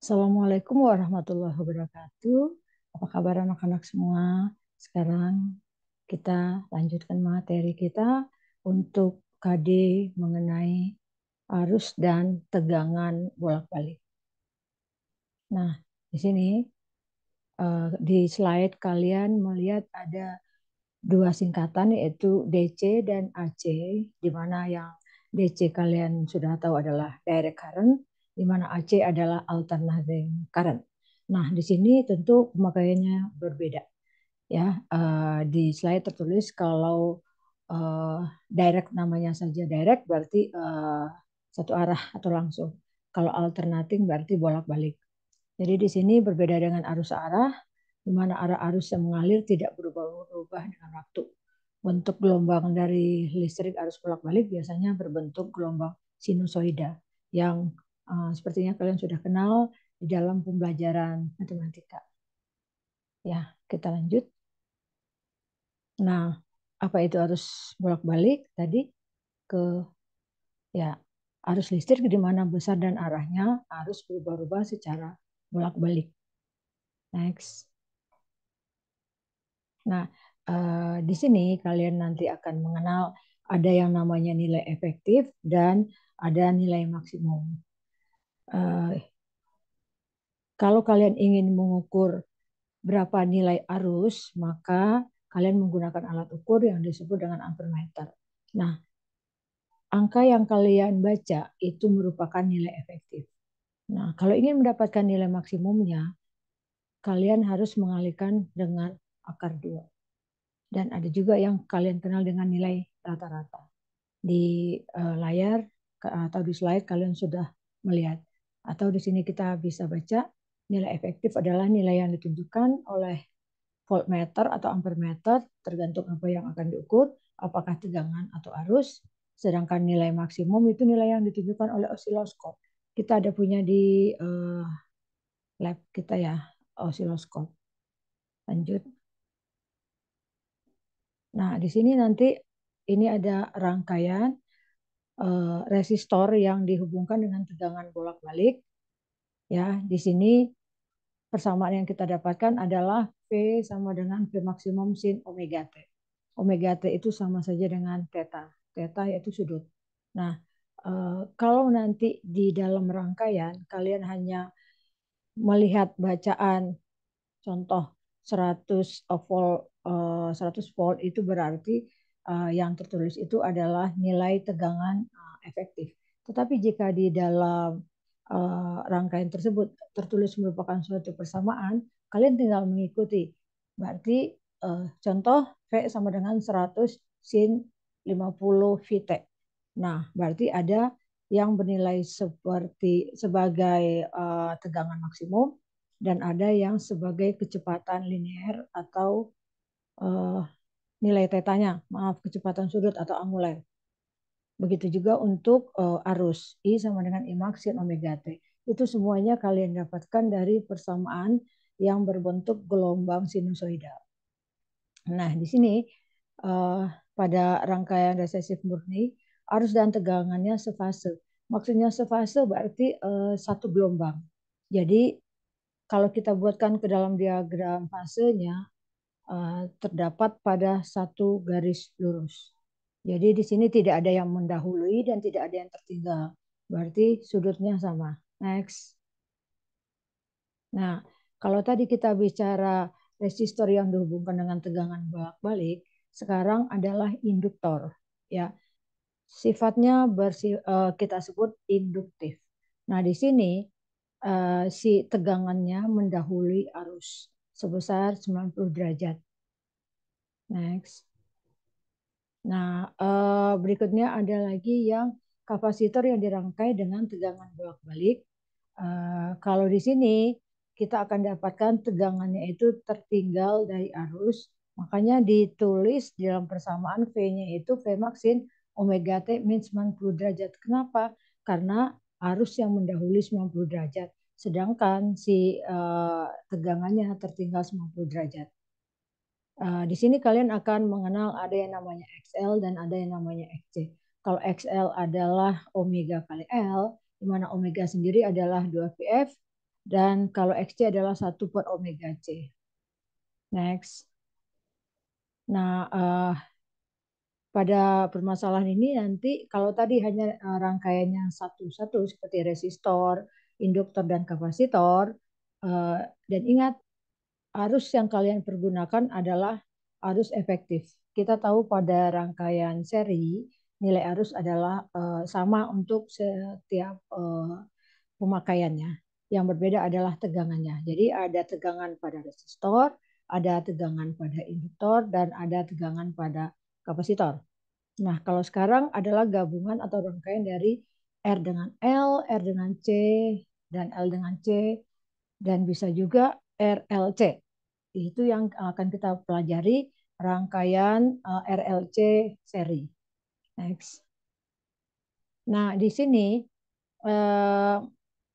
Assalamualaikum warahmatullahi wabarakatuh. Apa kabar anak-anak semua? Sekarang kita lanjutkan materi kita untuk KD mengenai arus dan tegangan bolak-balik. Nah, di sini di slide kalian melihat ada dua singkatan yaitu DC dan AC, di mana yang DC kalian sudah tahu adalah direct current, di mana AC adalah alternating current. Nah, di sini tentu pemakaiannya berbeda. Ya, di slide tertulis kalau eh, direct namanya saja direct berarti satu arah atau langsung. Kalau alternating berarti bolak-balik. Jadi di sini berbeda dengan arus arah, di mana arah arus yang mengalir tidak berubah-ubah dengan waktu. Bentuk gelombang dari listrik arus bolak-balik biasanya berbentuk gelombang sinusoida yang sepertinya kalian sudah kenal di dalam pembelajaran matematika. Ya, kita lanjut. Nah, apa itu arus bolak-balik? Tadi ke ya arus listrik di mana besar dan arahnya harus berubah-ubah secara bolak-balik. Next. Nah, di sini kalian nanti akan mengenal ada yang namanya nilai efektif dan ada nilai maksimum. Eh, Kalau kalian ingin mengukur berapa nilai arus, maka kalian menggunakan alat ukur yang disebut dengan ampermeter. Nah, angka yang kalian baca itu merupakan nilai efektif. Nah, kalau ingin mendapatkan nilai maksimumnya, kalian harus mengalihkan dengan akar 2. Dan ada juga yang kalian kenal dengan nilai rata-rata. Di layar atau di slide kalian sudah melihat. Atau di sini kita bisa baca nilai efektif adalah nilai yang ditunjukkan oleh voltmeter atau ampermeter tergantung apa yang akan diukur, apakah tegangan atau arus. Sedangkan nilai maksimum itu nilai yang ditunjukkan oleh osiloskop. Kita ada punya di lab kita ya, osiloskop. Lanjut. Nah, di sini nanti ini ada rangkaian resistor yang dihubungkan dengan tegangan bolak-balik. Ya, di sini persamaan yang kita dapatkan adalah V sama dengan V maksimum sin omega T. Omega T itu sama saja dengan theta. Theta yaitu sudut. Nah, kalau nanti di dalam rangkaian kalian hanya melihat bacaan contoh 100 volt 100 volt itu berarti yang tertulis itu adalah nilai tegangan efektif. Tetapi jika di dalam rangkaian tersebut tertulis merupakan suatu persamaan, kalian tinggal mengikuti. Berarti contoh V sama dengan 100 sin 50 VT. Nah, berarti ada yang bernilai seperti sebagai tegangan maksimum dan ada yang sebagai kecepatan linear atau uh, nilai tetanya, maaf kecepatan sudut atau angular. Begitu juga untuk arus I sama dengan I max sin omega T. Itu semuanya kalian dapatkan dari persamaan yang berbentuk gelombang sinusoidal. Nah, di sini uh, pada rangkaian resesif murni arus dan tegangannya sefase. Maksudnya sefase berarti satu gelombang. Jadi kalau kita buatkan ke dalam diagram fasenya terdapat pada satu garis lurus. Jadi di sini tidak ada yang mendahului dan tidak ada yang tertinggal. Berarti sudutnya sama. Next. Nah, kalau tadi kita bicara resistor yang dihubungkan dengan tegangan bolak-balik, sekarang adalah induktor. Ya, sifatnya kita sebut induktif. Nah, di sini si tegangannya mendahului arus sebesar 90 derajat. Next. Nah, berikutnya ada lagi yang kapasitor yang dirangkai dengan tegangan bolak-balik. Kalau di sini kita akan dapatkan tegangannya itu tertinggal dari arus, makanya ditulis di dalam persamaan V-nya itu V maksin omega T min 90 derajat. Kenapa? Karena arus yang mendahului 90 derajat, sedangkan si tegangannya tertinggal 90 derajat. Di sini kalian akan mengenal ada yang namanya XL dan ada yang namanya XC. Kalau XL adalah omega kali L, di mana omega sendiri adalah 2 VF, Dan kalau XC adalah 1/omega C. Next. Nah, pada permasalahan ini nanti kalau tadi hanya rangkaiannya satu-satu seperti resistor, induktor, dan kapasitor, dan ingat arus yang kalian pergunakan adalah arus efektif. Kita tahu pada rangkaian seri nilai arus adalah sama untuk setiap pemakaiannya. Yang berbeda adalah tegangannya. Jadi ada tegangan pada resistor, ada tegangan pada induktor, dan ada tegangan pada kapasitor. Nah, kalau sekarang adalah gabungan atau rangkaian dari R dengan L, R dengan C, dan L dengan C, dan bisa juga RLC. Itu yang akan kita pelajari rangkaian RLC seri. Next. Nah, di sini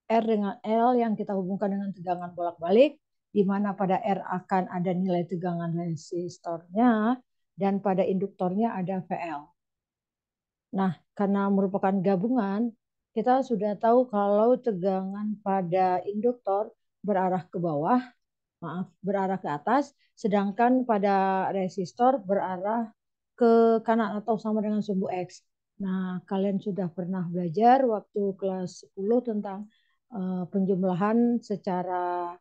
R dengan L yang kita hubungkan dengan tegangan bolak-balik, di mana pada R akan ada nilai tegangan resistornya, dan pada induktornya ada VL. Nah, karena merupakan gabungan, kita sudah tahu kalau tegangan pada induktor berarah ke bawah, berarah ke atas, sedangkan pada resistor berarah ke kanan atau sama dengan sumbu X. Nah, kalian sudah pernah belajar waktu kelas 10 tentang penjumlahan secara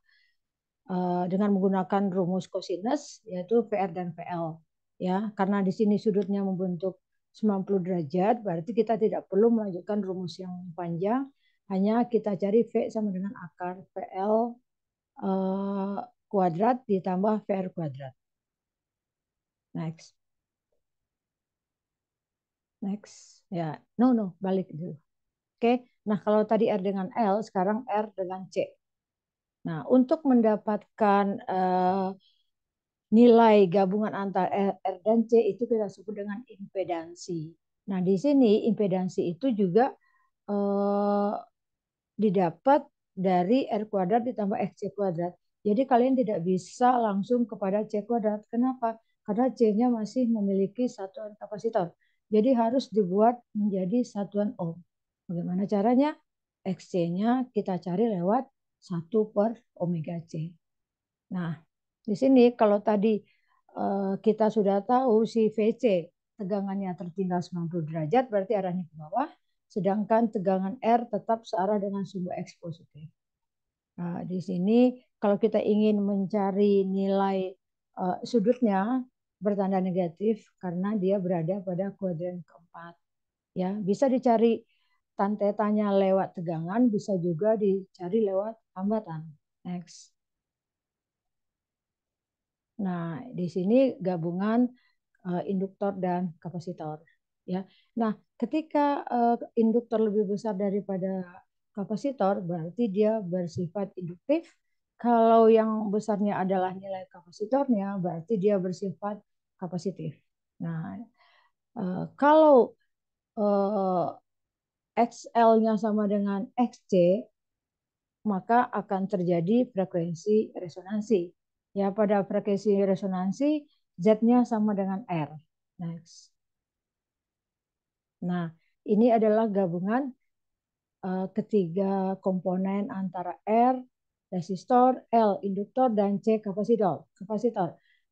dengan menggunakan rumus cosinus, yaitu VR dan VL. Ya, karena di sini sudutnya membentuk 90 derajat, berarti kita tidak perlu melanjutkan rumus yang panjang, hanya kita cari V sama dengan akar VL kuadrat ditambah VR kuadrat. Next. Next. Ya, no, balik dulu. Oke, nah kalau tadi R dengan L, sekarang R dengan C. Nah, untuk mendapatkan nilai gabungan antara R dan C itu kita sebut dengan impedansi. Nah, di sini impedansi itu juga eh, didapat dari R kuadrat ditambah XC kuadrat. Jadi kalian tidak bisa langsung kepada C kuadrat. Kenapa? Karena C-nya masih memiliki satuan kapasitor. Jadi harus dibuat menjadi satuan ohm. Bagaimana caranya? XC-nya kita cari lewat 1/omega C. Nah, di sini kalau tadi kita sudah tahu si VC tegangannya tertinggal 90 derajat berarti arahnya ke bawah, sedangkan tegangan R tetap searah dengan sumbu X positif. Nah, di sini kalau kita ingin mencari nilai sudutnya bertanda negatif karena dia berada pada kuadran keempat. Ya, bisa dicari tan tetanya lewat tegangan, bisa juga dicari lewat hambatan. Next. Nah, di sini gabungan induktor dan kapasitor. Ya. Nah, ketika induktor lebih besar daripada kapasitor, berarti dia bersifat induktif. Kalau yang besarnya adalah nilai kapasitornya, berarti dia bersifat kapasitif. Nah, kalau XL-nya sama dengan XC, maka akan terjadi frekuensi resonansi. Ya, pada frekuensi resonansi Z-nya sama dengan R. Next. Nah, ini adalah gabungan ketiga komponen antara R, resistor, L, induktor, dan C, kapasitor.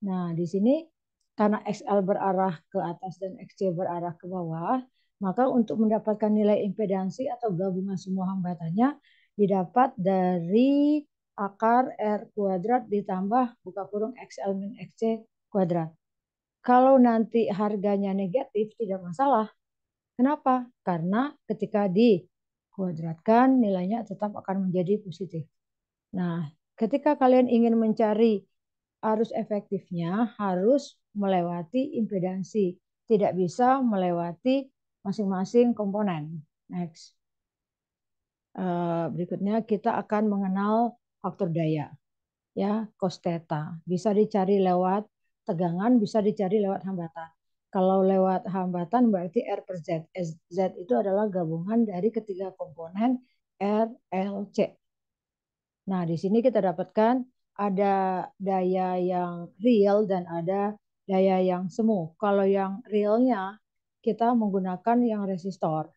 Nah, di sini karena XL berarah ke atas dan XC berarah ke bawah, maka untuk mendapatkan nilai impedansi atau gabungan semua hambatannya didapat dari akar R kuadrat ditambah buka kurung XL min XC kuadrat. Kalau nanti harganya negatif tidak masalah. Kenapa? Karena ketika dikuadratkan nilainya tetap akan menjadi positif. Nah, ketika kalian ingin mencari arus efektifnya harus melewati impedansi, tidak bisa melewati masing-masing komponen. Next. Berikutnya kita akan mengenal faktor daya, ya, cos theta. Bisa dicari lewat tegangan, bisa dicari lewat hambatan. Kalau lewat hambatan berarti R per Z. Z itu adalah gabungan dari ketiga komponen R, L, C. Nah, di sini kita dapatkan ada daya yang real dan ada daya yang semu. Kalau yang realnya kita menggunakan yang resistor.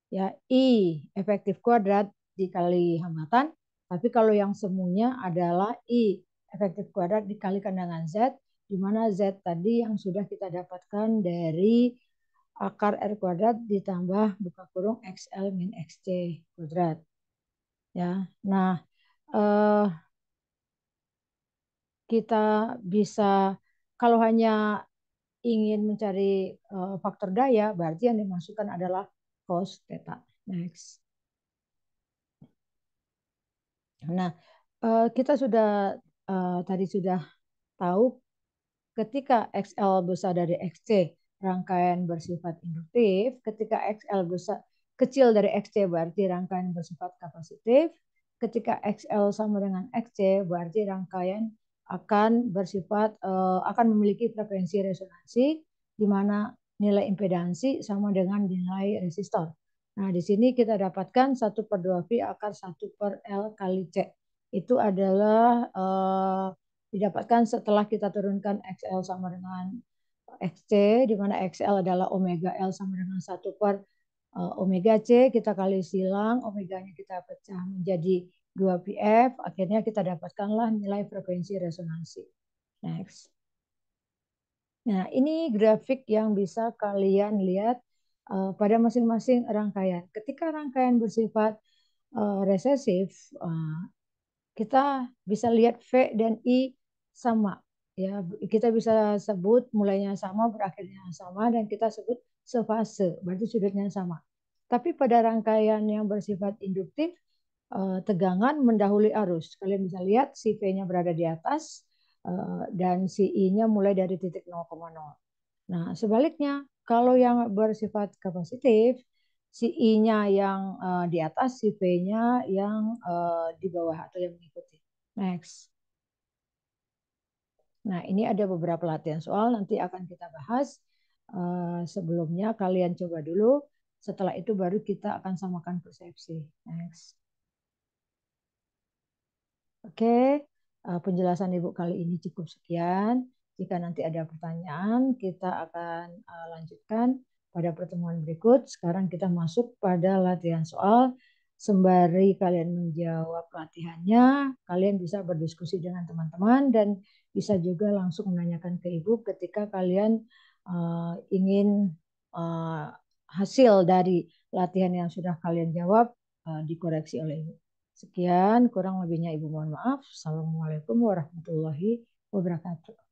Ya, I efektif kuadrat dikali hambatan Tapi kalau yang semuanya adalah I efektif kuadrat dikalikan dengan Z, di mana Z tadi yang sudah kita dapatkan dari akar R kuadrat ditambah buka kurung XL min XC kuadrat. Ya, nah kita bisa kalau hanya ingin mencari faktor daya, berarti yang dimasukkan adalah cos theta. Next. Nah, kita sudah tadi sudah tahu ketika XL besar dari XC, rangkaian bersifat induktif. Ketika XL besar kecil dari XC berarti rangkaian bersifat kapasitif. Ketika XL sama dengan XC berarti rangkaian akan bersifat akan memiliki frekuensi resonansi di mana nilai impedansi sama dengan nilai resistor. Nah, di sini kita dapatkan 1/2 V akar 1/L kali C. Itu adalah didapatkan setelah kita turunkan XL sama dengan XC, di mana XL adalah omega L sama dengan 1/omega C, kita kali silang, omeganya kita pecah menjadi 2πf, akhirnya kita dapatkanlah nilai frekuensi resonansi. Next. Nah, ini grafik yang bisa kalian lihat pada masing-masing rangkaian. Ketika rangkaian bersifat resesif, kita bisa lihat V dan I sama. Ya, kita bisa sebut mulainya sama, berakhirnya sama, dan kita sebut sefase, berarti sudutnya sama. Tapi pada rangkaian yang bersifat induktif, tegangan mendahului arus. Kalian bisa lihat si V-nya berada di atas dan si I-nya mulai dari titik 0,0. Nah, sebaliknya, kalau yang bersifat kapasitif, si I-nya yang di atas, si V-nya yang di bawah atau yang mengikuti. Next. Nah, ini ada beberapa latihan soal, nanti akan kita bahas. Sebelumnya kalian coba dulu, setelah itu baru kita akan samakan persepsi. Next. Oke, penjelasan Ibu kali ini cukup sekian. Jika nanti ada pertanyaan, kita akan lanjutkan pada pertemuan berikut. Sekarang kita masuk pada latihan soal. Sembari kalian menjawab latihannya, kalian bisa berdiskusi dengan teman-teman dan bisa juga langsung menanyakan ke Ibu ketika kalian ingin hasil dari latihan yang sudah kalian jawab dikoreksi oleh Ibu. Sekian, kurang lebihnya Ibu mohon maaf. Assalamualaikum warahmatullahi wabarakatuh.